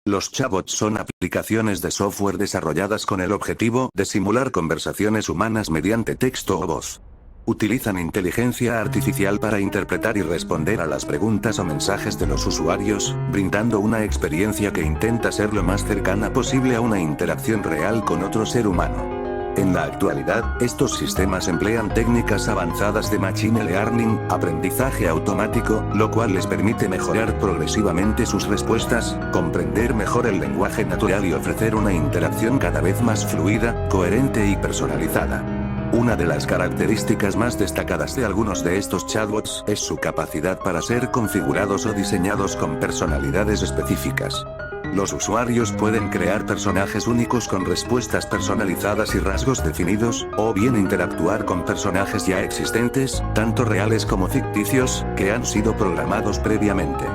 Los chatbots son aplicaciones de software desarrolladas con el objetivo de simular conversaciones humanas mediante texto o voz. Utilizan inteligencia artificial para interpretar y responder a las preguntas o mensajes de los usuarios, brindando una experiencia que intenta ser lo más cercana posible a una interacción real con otro ser humano. En la actualidad, estos sistemas emplean técnicas avanzadas de Machine Learning, aprendizaje automático, lo cual les permite mejorar progresivamente sus respuestas, comprender mejor el lenguaje natural y ofrecer una interacción cada vez más fluida, coherente y personalizada. Una de las características más destacadas de algunos de estos chatbots es su capacidad para ser configurados o diseñados con personalidades específicas. Los usuarios pueden crear personajes únicos con respuestas personalizadas y rasgos definidos, o bien interactuar con personajes ya existentes, tanto reales como ficticios, que han sido programados previamente.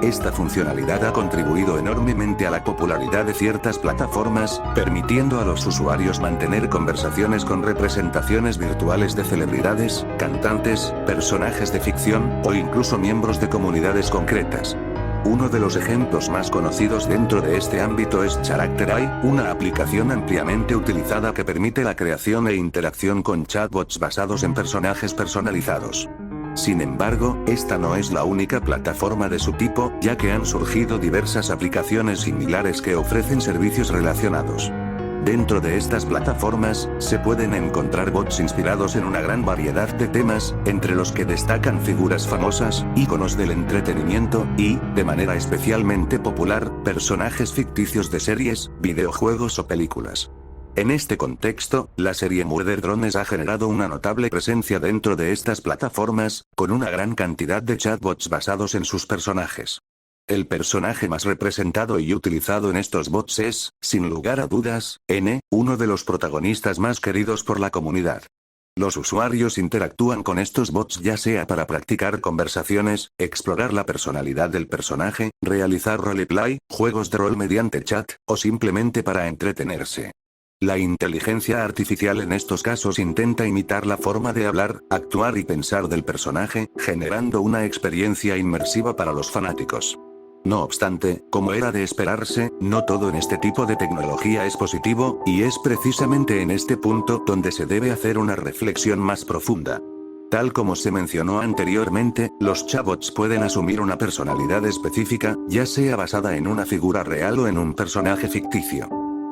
Esta funcionalidad ha contribuido enormemente a la popularidad de ciertas plataformas, permitiendo a los usuarios mantener conversaciones con representaciones virtuales de celebridades, cantantes, personajes de ficción, o incluso miembros de comunidades concretas. Uno de los ejemplos más conocidos dentro de este ámbito es Character.ai, una aplicación ampliamente utilizada que permite la creación e interacción con chatbots basados en personajes personalizados. Sin embargo, esta no es la única plataforma de su tipo, ya que han surgido diversas aplicaciones similares que ofrecen servicios relacionados. Dentro de estas plataformas, se pueden encontrar bots inspirados en una gran variedad de temas, entre los que destacan figuras famosas, íconos del entretenimiento, y, de manera especialmente popular, personajes ficticios de series, videojuegos o películas. En este contexto, la serie Murder Drones ha generado una notable presencia dentro de estas plataformas, con una gran cantidad de chatbots basados en sus personajes. El personaje más representado y utilizado en estos bots es, sin lugar a dudas, N, uno de los protagonistas más queridos por la comunidad. Los usuarios interactúan con estos bots ya sea para practicar conversaciones, explorar la personalidad del personaje, realizar roleplay, juegos de rol mediante chat, o simplemente para entretenerse. La inteligencia artificial en estos casos intenta imitar la forma de hablar, actuar y pensar del personaje, generando una experiencia inmersiva para los fanáticos. No obstante, como era de esperarse, no todo en este tipo de tecnología es positivo, y es precisamente en este punto donde se debe hacer una reflexión más profunda. Tal como se mencionó anteriormente, los chatbots pueden asumir una personalidad específica, ya sea basada en una figura real o en un personaje ficticio.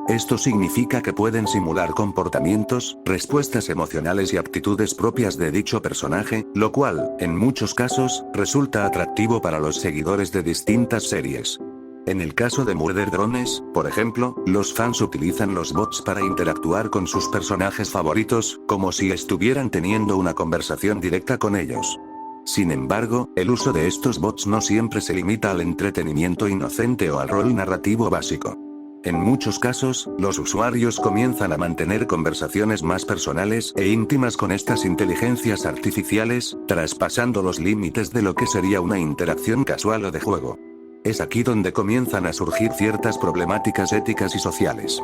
Esto significa que pueden simular comportamientos, respuestas emocionales y actitudes propias de dicho personaje, lo cual, en muchos casos, resulta atractivo para los seguidores de distintas series. En el caso de Murder Drones, por ejemplo, los fans utilizan los bots para interactuar con sus personajes favoritos, como si estuvieran teniendo una conversación directa con ellos. Sin embargo, el uso de estos bots no siempre se limita al entretenimiento inocente o al rol narrativo básico. En muchos casos, los usuarios comienzan a mantener conversaciones más personales e íntimas con estas inteligencias artificiales, traspasando los límites de lo que sería una interacción casual o de juego. Es aquí donde comienzan a surgir ciertas problemáticas éticas y sociales.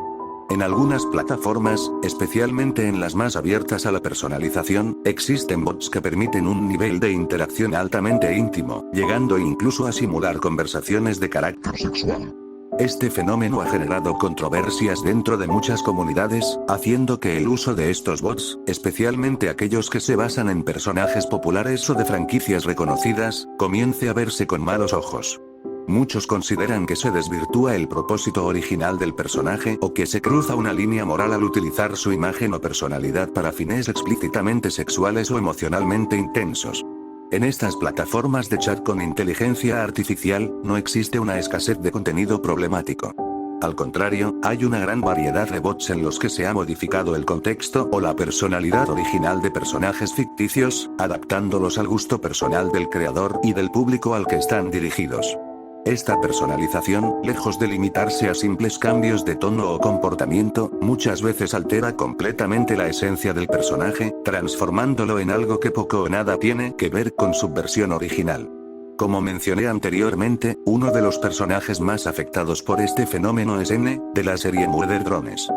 En algunas plataformas, especialmente en las más abiertas a la personalización, existen bots que permiten un nivel de interacción altamente íntimo, llegando incluso a simular conversaciones de carácter sexual. Este fenómeno ha generado controversias dentro de muchas comunidades, haciendo que el uso de estos bots, especialmente aquellos que se basan en personajes populares o de franquicias reconocidas, comience a verse con malos ojos. Muchos consideran que se desvirtúa el propósito original del personaje o que se cruza una línea moral al utilizar su imagen o personalidad para fines explícitamente sexuales o emocionalmente intensos. En estas plataformas de chat con inteligencia artificial, no existe una escasez de contenido problemático. Al contrario, hay una gran variedad de bots en los que se ha modificado el contexto o la personalidad original de personajes ficticios, adaptándolos al gusto personal del creador y del público al que están dirigidos. Esta personalización, lejos de limitarse a simples cambios de tono o comportamiento, muchas veces altera completamente la esencia del personaje, transformándolo en algo que poco o nada tiene que ver con su versión original. Como mencioné anteriormente, uno de los personajes más afectados por este fenómeno es N, de la serie Murder Drones.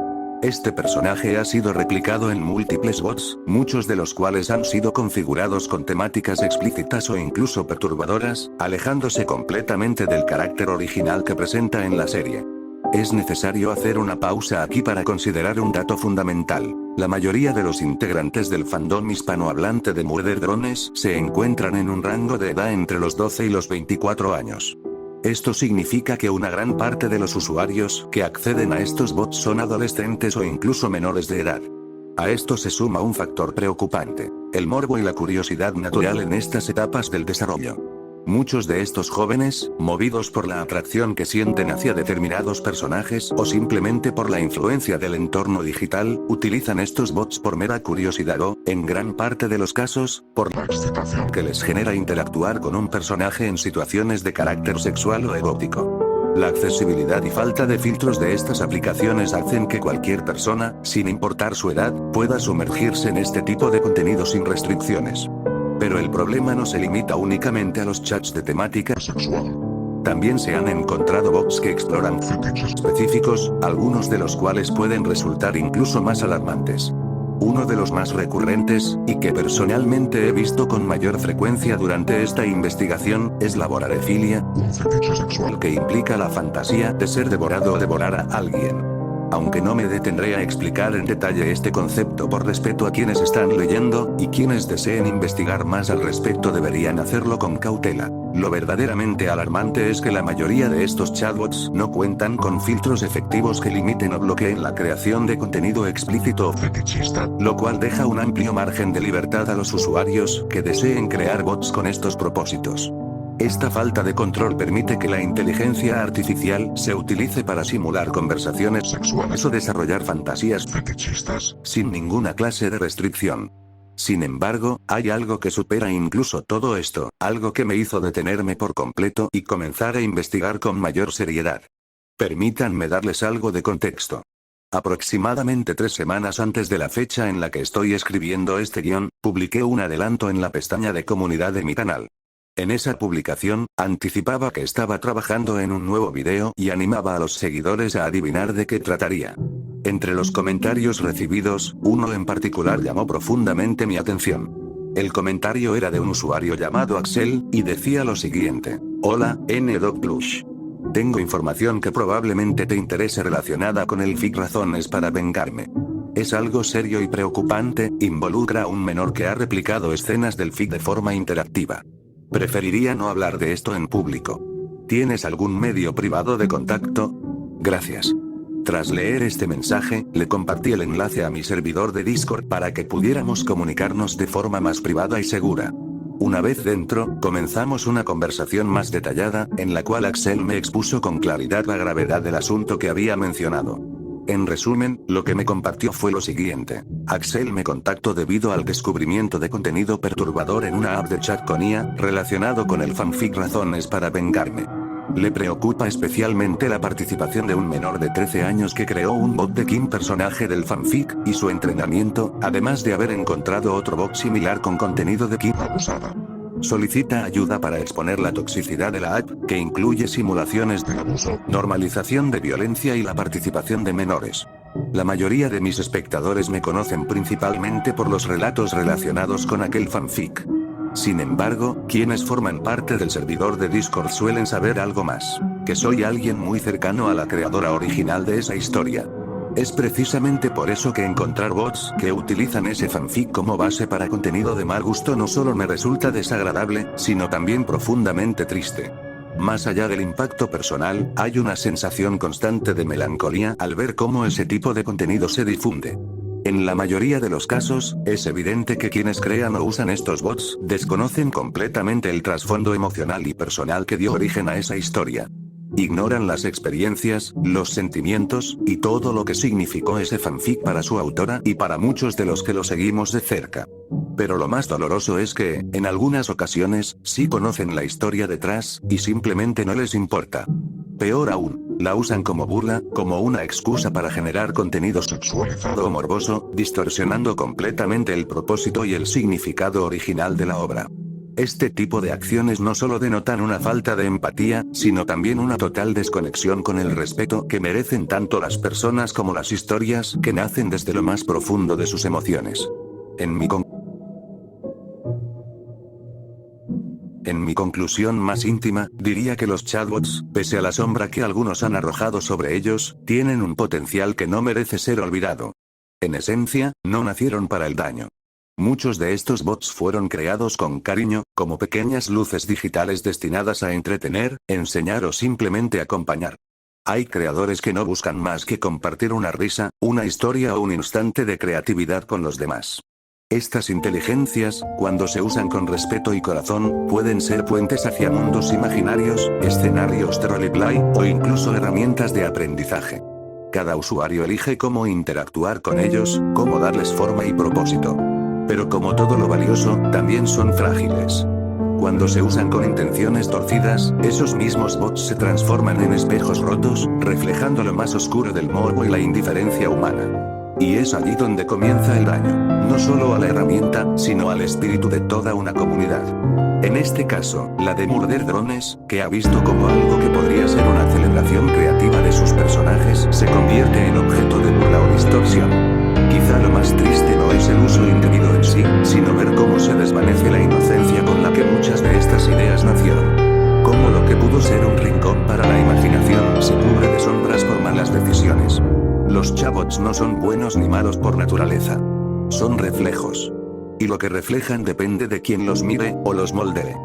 Este personaje ha sido replicado en múltiples bots, muchos de los cuales han sido configurados con temáticas explícitas o incluso perturbadoras, alejándose completamente del carácter original que presenta en la serie. Es necesario hacer una pausa aquí para considerar un dato fundamental. La mayoría de los integrantes del fandom hispanohablante de Murder Drones se encuentran en un rango de edad entre los 12 y los 24 años. Esto significa que una gran parte de los usuarios que acceden a estos bots son adolescentes o incluso menores de edad. A esto se suma un factor preocupante: el morbo y la curiosidad natural en estas etapas del desarrollo. Muchos de estos jóvenes, movidos por la atracción que sienten hacia determinados personajes o simplemente por la influencia del entorno digital, utilizan estos bots por mera curiosidad o, en gran parte de los casos, por la excitación que les genera interactuar con un personaje en situaciones de carácter sexual o erótico. La accesibilidad y falta de filtros de estas aplicaciones hacen que cualquier persona, sin importar su edad, pueda sumergirse en este tipo de contenido sin restricciones. Pero el problema no se limita únicamente a los chats de temática sexual. También se han encontrado bots que exploran fetiches específicos, algunos de los cuales pueden resultar incluso más alarmantes. Uno de los más recurrentes, y que personalmente he visto con mayor frecuencia durante esta investigación, es la vorarefilia, un fetiche sexual que implica la fantasía de ser devorado o devorar a alguien. Aunque no me detendré a explicar en detalle este concepto por respeto a quienes están leyendo, y quienes deseen investigar más al respecto deberían hacerlo con cautela. Lo verdaderamente alarmante es que la mayoría de estos chatbots no cuentan con filtros efectivos que limiten o bloqueen la creación de contenido explícito o fetichista, lo cual deja un amplio margen de libertad a los usuarios que deseen crear bots con estos propósitos. Esta falta de control permite que la inteligencia artificial se utilice para simular conversaciones sexuales o desarrollar fantasías fetichistas, sin ninguna clase de restricción. Sin embargo, hay algo que supera incluso todo esto, algo que me hizo detenerme por completo y comenzar a investigar con mayor seriedad. Permítanme darles algo de contexto. Aproximadamente 3 semanas antes de la fecha en la que estoy escribiendo este guión, publiqué un adelanto en la pestaña de comunidad de mi canal. En esa publicación, anticipaba que estaba trabajando en un nuevo video y animaba a los seguidores a adivinar de qué trataría. Entre los comentarios recibidos, uno en particular llamó profundamente mi atención. El comentario era de un usuario llamado Axel, y decía lo siguiente: Hola, NDocPlush. Tengo información que probablemente te interese relacionada con el FIC Razones para Vengarme. Es algo serio y preocupante, involucra a un menor que ha replicado escenas del FIC de forma interactiva. Preferiría no hablar de esto en público. ¿Tienes algún medio privado de contacto? Gracias. Tras leer este mensaje, le compartí el enlace a mi servidor de Discord para que pudiéramos comunicarnos de forma más privada y segura. Una vez dentro, comenzamos una conversación más detallada, en la cual Axel me expuso con claridad la gravedad del asunto que había mencionado. En resumen, lo que me compartió fue lo siguiente. Axel me contactó debido al descubrimiento de contenido perturbador en una app de chat con IA, relacionado con el fanfic Razones para Vengarme. Le preocupa especialmente la participación de un menor de 13 años que creó un bot de Kim, personaje del fanfic, y su entrenamiento, además de haber encontrado otro bot similar con contenido de Kim abusada. Solicita ayuda para exponer la toxicidad de la app, que incluye simulaciones de abuso, normalización de violencia y la participación de menores. La mayoría de mis espectadores me conocen principalmente por los relatos relacionados con aquel fanfic. Sin embargo, quienes forman parte del servidor de Discord suelen saber algo más: que soy alguien muy cercano a la creadora original de esa historia. Es precisamente por eso que encontrar bots que utilizan ese fanfic como base para contenido de mal gusto no solo me resulta desagradable, sino también profundamente triste. Más allá del impacto personal, hay una sensación constante de melancolía al ver cómo ese tipo de contenido se difunde. En la mayoría de los casos, es evidente que quienes crean o usan estos bots desconocen completamente el trasfondo emocional y personal que dio origen a esa historia. Ignoran las experiencias, los sentimientos, y todo lo que significó ese fanfic para su autora y para muchos de los que lo seguimos de cerca. Pero lo más doloroso es que, en algunas ocasiones, sí conocen la historia detrás, y simplemente no les importa. Peor aún, la usan como burla, como una excusa para generar contenido sexualizado o morboso, distorsionando completamente el propósito y el significado original de la obra. Este tipo de acciones no solo denotan una falta de empatía, sino también una total desconexión con el respeto que merecen tanto las personas como las historias que nacen desde lo más profundo de sus emociones. En mi conclusión más íntima, diría que los chatbots, pese a la sombra que algunos han arrojado sobre ellos, tienen un potencial que no merece ser olvidado. En esencia, no nacieron para el daño. Muchos de estos bots fueron creados con cariño, como pequeñas luces digitales destinadas a entretener, enseñar o simplemente acompañar. Hay creadores que no buscan más que compartir una risa, una historia o un instante de creatividad con los demás. Estas inteligencias, cuando se usan con respeto y corazón, pueden ser puentes hacia mundos imaginarios, escenarios de roleplay, o incluso herramientas de aprendizaje. Cada usuario elige cómo interactuar con ellos, cómo darles forma y propósito. Pero como todo lo valioso, también son frágiles. Cuando se usan con intenciones torcidas, esos mismos bots se transforman en espejos rotos, reflejando lo más oscuro del morbo y la indiferencia humana. Y es allí donde comienza el daño, no solo a la herramienta, sino al espíritu de toda una comunidad. En este caso, la de Murder Drones, que ha visto como algo que podría ser una celebración creativa de sus personajes, se convierte en objeto de burla o distorsión. Quizá lo más triste no es el uso indebido en sí, sino ver cómo se desvanece la inocencia con la que muchas de estas ideas nacieron. Cómo lo que pudo ser un rincón para la imaginación se cubre de sombras por malas decisiones. Los chatbots no son buenos ni malos por naturaleza. Son reflejos. Y lo que reflejan depende de quien los mire o los moldee.